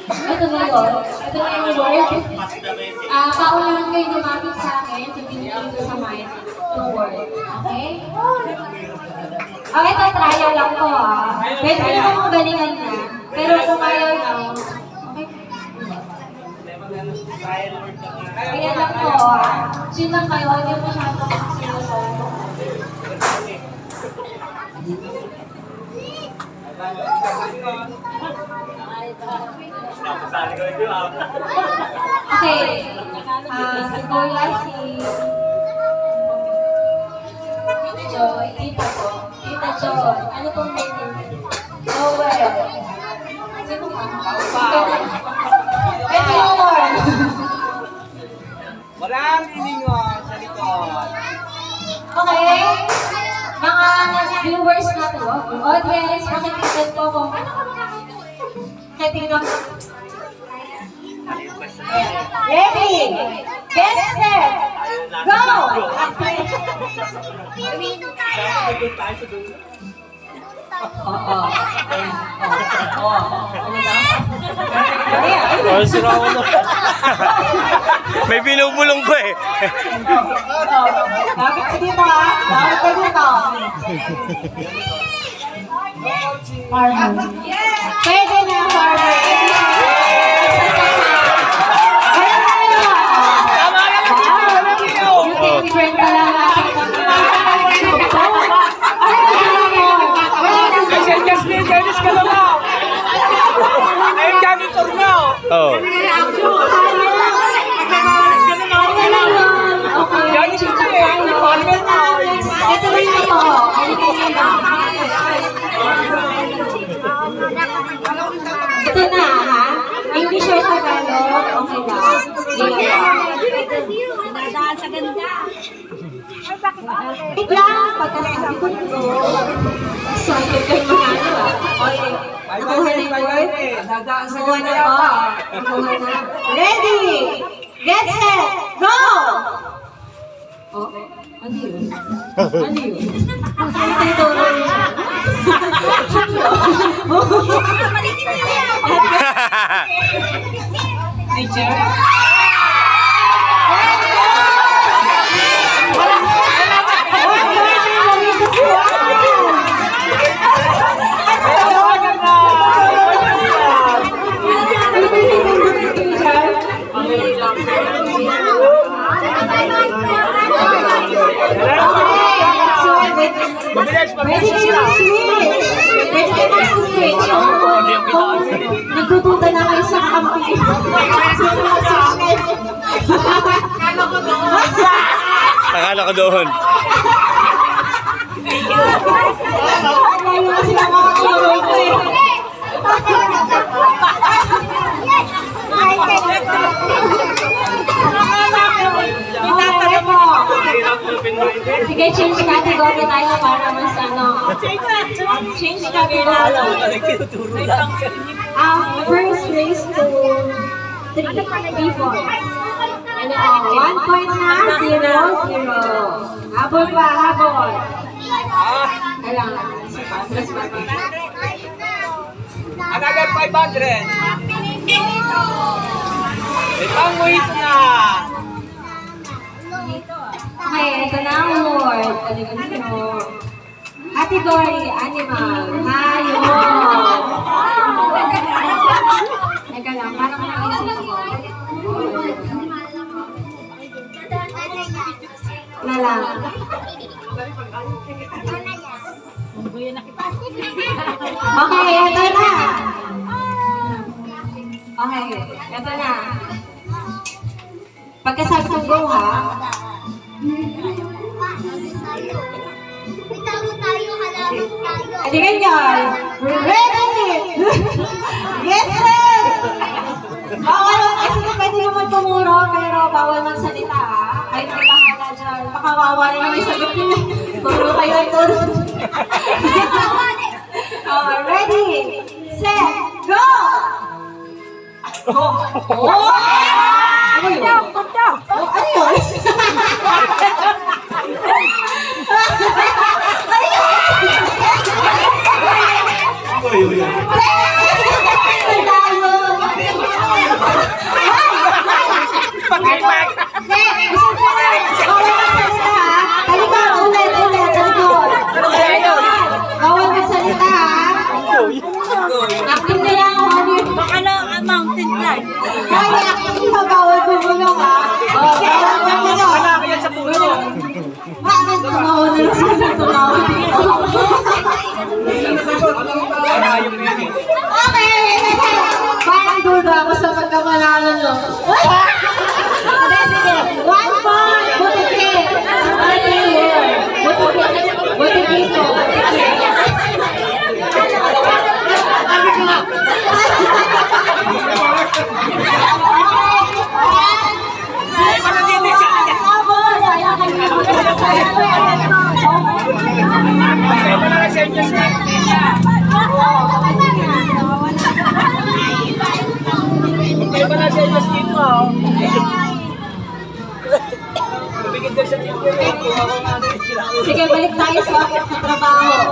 Ito na yun. Ito na yung word. Paunahan kayo lumapit sa akin. Sabihin ko sa mind. Yung word. Okay? Okay, ito trial lang to Pwede nyo mong galingan na. Pero kung ayaw nyo, okay? Kaya lang to Chill lang kayo. Hindi mo masyadong sinusolve. Okay. Si Kuya, si Joy, Tita ko. Tita Joy. Ano pong name? Joel. Sino ka? Ito yung word. Walang lilingon sa likod. Okay. Mga viewers natin, audience, makikita po kung tingnan ko. Ready? Get set! Go! Oh, sira ko na. May binubulong ko eh. Bakit ka dito Bakit ka dito? Farmer. Pwede na, farmer. Friend ka lang natin. Dennis ka lang ako. Ayun, janitor mo. Oh. Ito rin ito. Ito na, ha? English or Tagalog? Okay lang. Nadaan sa ganda. Wait lang, pagkasabi ko nito. Excited kayo mga Okay. Nakuha na yung word? Nakuha na ba? Nakuha na. Ready! Get set! Go! Oh, ano yun? Ano yun? Ito rin siya. Teacher? Nagtututa na kayo sa kampi. Akala ko doon. Ayaw kasi na makakilaway ko eh. Itatanong mo. Sige, change category tayo para mas ano. Change category. First race to 3 people. Ano, 1 point na, 0, 0. Habol pa, habol. Kailangan. Another 500. Itang mo ito na. Okay, ito na ang word. Talagang nyo. Category, animal. Hayop. Teka lang, parang naisip ko. Na lang. Okay, ito na. Okay, ito na. Pagkasabi ko go ha. Adigan yan. Ready! Yes, sir! Bawal, kasi pwede naman tumuro, pero bawal magsalita ha. Kahit may bahala dyan. Baka wawa na naman sagot nyo. Turo kayo ay turo. Ready, set, go! Oh! Ano yun? Oh, ano yun? Ano yun? Okay. Parang duda ako sa pagkamanalo nyo. Sige. 1 point. Butike. Butike po. Sige, balik tayo sa trabaho.